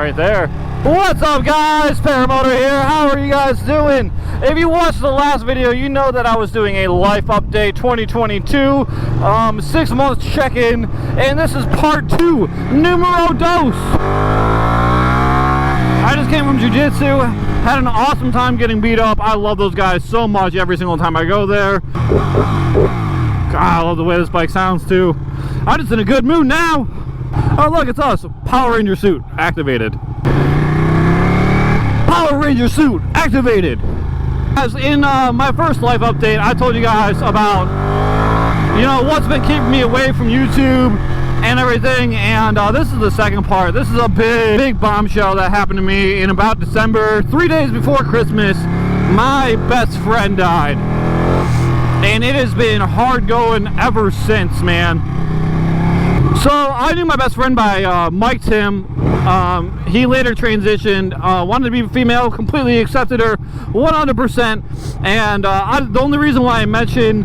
right there. What's up, guys? Paramoto here. How are you guys doing? If you watched the last video, you know that I was doing a life update 2022, 6 months check-in, and this is part 2, numero dos. I just came from jiu-jitsu, had an awesome time getting beat up. I love those guys so much every single time I go there. God, I love the way this bike sounds too. I'm just in a good mood now. Oh look, it's us. Power Ranger suit activated. Power Ranger suit activated. As in my first life update, I told you guys about, you know, what's been keeping me away from YouTube and everything, and this is the second part. This is a big bombshell that happened to me in about December, 3 days before Christmas. My best friend died, and it has been hard going ever since, man. So I knew my best friend by Mike Tim. He later transitioned, wanted to be female, completely accepted her 100%, and the only reason why I mentioned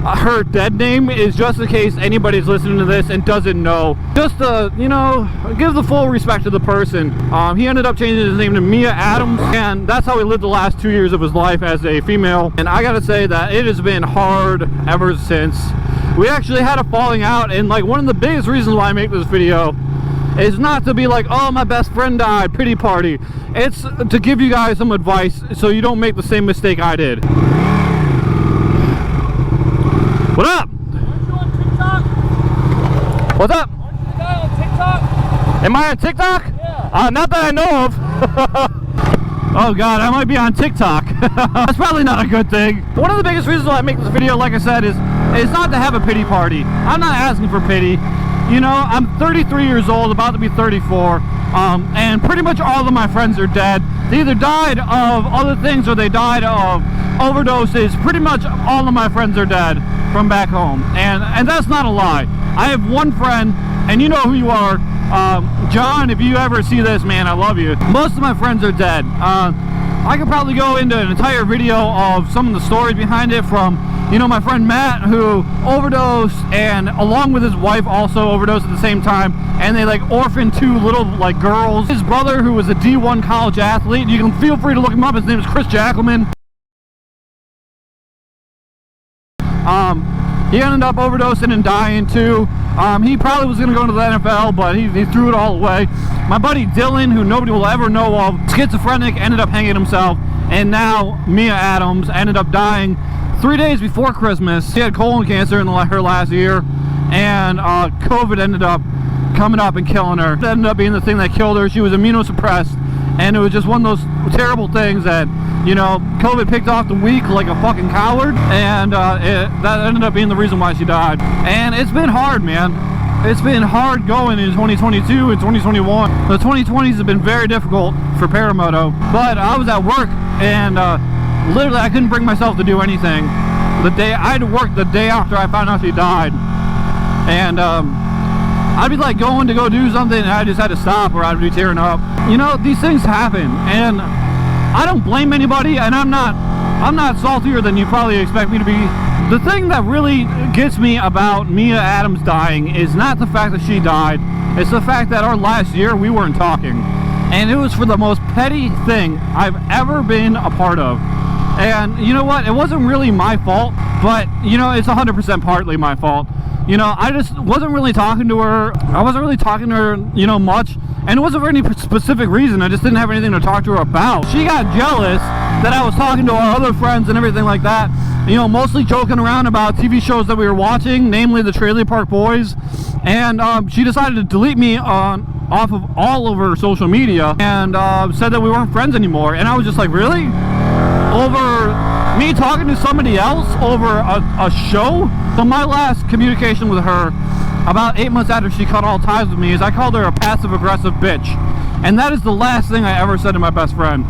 her dead name is just in case anybody's listening to this and doesn't know, just to, you know, give the full respect to the person. He ended up changing his name to Mia Adams, and that's how he lived the last 2 years of his life as a female. And I gotta say that it has been hard ever since. We actually had a falling out, and like one of the biggest reasons why I make this video is not to be like, oh, my best friend died, pity party. It's to give you guys some advice so you don't make the same mistake I did. What up? Aren't you on TikTok? What's up? Aren't you the guy on TikTok? Am I on TikTok? Yeah. Not that I know of. Oh God, I might be on TikTok. That's probably not a good thing. One of the biggest reasons why I make this video, like I said, is not to have a pity party. I'm not asking for pity. You know, I'm 33 years old, about to be 34, and pretty much all of my friends are dead. They either died of other things or they died of overdoses. Pretty much all of my friends are dead from back home, and that's not a lie. I have one friend, and you know who you are, John. If you ever see this, man, I love you. Most of my friends are dead. I could probably go into an entire video of some of the stories behind it, from, you know, my friend Matt, who overdosed, and along with his wife also overdosed at the same time, and they like orphaned 2 little like girls. His brother, who was a D1 college athlete, you can feel free to look him up. His name is Chris Jackelman. He ended up overdosing and dying too. He probably was going to go into the NFL, but he threw it all away. My buddy Dylan, who nobody will ever know of, schizophrenic, ended up hanging himself. And now Mia Adams ended up dying 3 days before Christmas. She had colon cancer in her last year, and COVID ended up coming up and killing her. It ended up being the thing that killed her. She was immunosuppressed, and it was just one of those terrible things that, you know, COVID picked off the weak like a fucking coward, and that ended up being the reason why she died. And it's been hard, man. It's been hard going in 2022 and 2021. The 2020s have been very difficult for Paramoto, but I was at work, and literally I couldn't bring myself to do anything. I had to work the day after I found out she died, and I'd be like going to go do something, and I just had to stop, or I'd be tearing up. You know, these things happen, and I don't blame anybody, and I'm not saltier than you probably expect me to be. The thing that really gets me about Mia Adams dying is not the fact that she died, it's the fact that our last year we weren't talking, and it was for the most petty thing I've ever been a part of. And you know what, it wasn't really my fault, but you know, it's 100% partly my fault. You know, I just wasn't really talking to her. I wasn't really talking to her, you know, much. And it wasn't for any specific reason. I just didn't have anything to talk to her about. She got jealous that I was talking to our other friends and everything like that. You know, mostly joking around about TV shows that we were watching, namely the Trailer Park Boys. And she decided to delete me off of all of her social media, and said that we weren't friends anymore. And I was just like, really? Over me talking to somebody else over a show? So my last communication with her, about 8 months after she cut all ties with me, is I called her a passive-aggressive bitch. And that is the last thing I ever said to my best friend.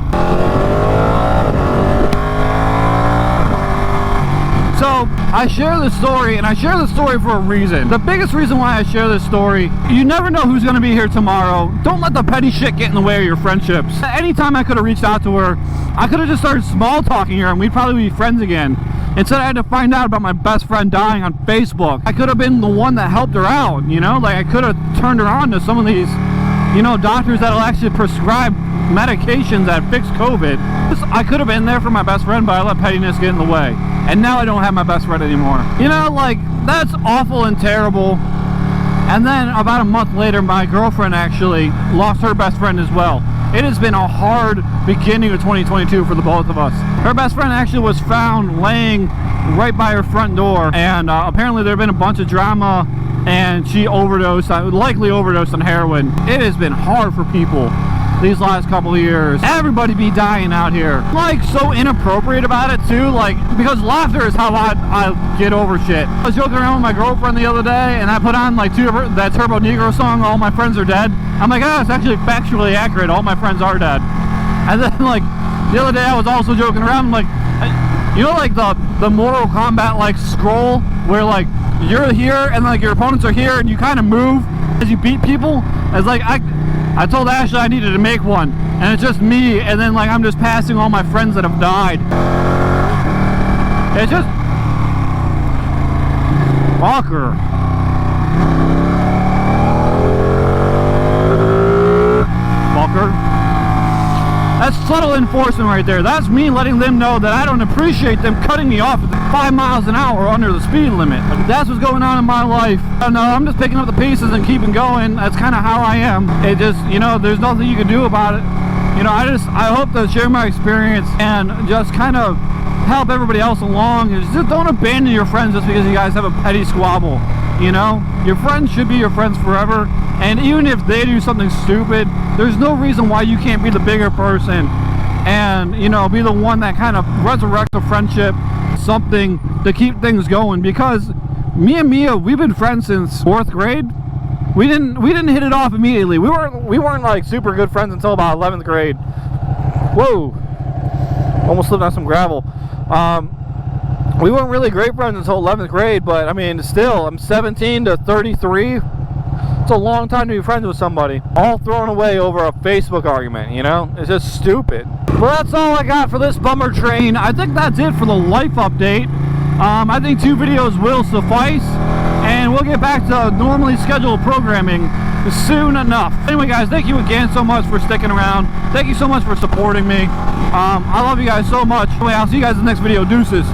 So I share this story, and I share this story for a reason. The biggest reason why I share this story, you never know who's going to be here tomorrow. Don't let the petty shit get in the way of your friendships. Anytime I could have reached out to her, I could have just started small talking her, and we'd probably be friends again. Instead, I had to find out about my best friend dying on Facebook. I could have been the one that helped her out, you know? Like, I could have turned her on to some of these you know, doctors that'll actually prescribe medications that fix COVID. I could have been there for my best friend, but I let pettiness get in the way. And now I don't have my best friend anymore. You know, like, that's awful and terrible. And then about a month later, my girlfriend actually lost her best friend as well. It has been a hard beginning of 2022 for the both of us. Her best friend actually was found laying right by her front door, and apparently there had been a bunch of drama, and she overdosed, likely overdosed on heroin. It has been hard for people these last couple of years. Everybody be dying out here. Like, so inappropriate about it too, like, because laughter is how I get over shit. I was joking around with my girlfriend the other day, and I put on like that Turbo Negro song, All My Friends Are Dead. I'm like, oh, it's actually factually accurate, all my friends are dead. And then, like, the other day I was also joking around, like, you know, like the Mortal Kombat like scroll where like you're here and like your opponents are here and you kind of move as you beat people. It's like I told Ashley I needed to make one, and it's just me, and then like I'm just passing all my friends that have died. It's just fucker. Fucker. That's subtle enforcement right there. That's me letting them know that I don't appreciate them cutting me off at 5 miles an hour under the speed limit. Like, that's what's going on in my life. I don't know, I'm just picking up the pieces and keeping going. That's kind of how I am. It just, you know, there's nothing you can do about it. You know, I hope to share my experience and just kind of help everybody else along. Just don't abandon your friends just because you guys have a petty squabble. You know, your friends should be your friends forever, and even if they do something stupid, there's no reason why you can't be the bigger person and, you know, be the one that kind of resurrects a friendship, something to keep things going. Because me and Mia, we've been friends since 4th grade. We didn't hit it off immediately. We weren't like super good friends until about 11th grade. Whoa, almost slipped on some gravel. We weren't really great friends until 11th grade, but I mean, still, I'm 17 to 33. It's a long time to be friends with somebody. All thrown away over a Facebook argument, you know? It's just stupid. Well, that's all I got for this bummer train. I think that's it for the life update. I think 2 videos will suffice, and we'll get back to normally scheduled programming soon enough. Anyway, guys, thank you again so much for sticking around. Thank you so much for supporting me. I love you guys so much. Anyway, I'll see you guys in the next video. Deuces.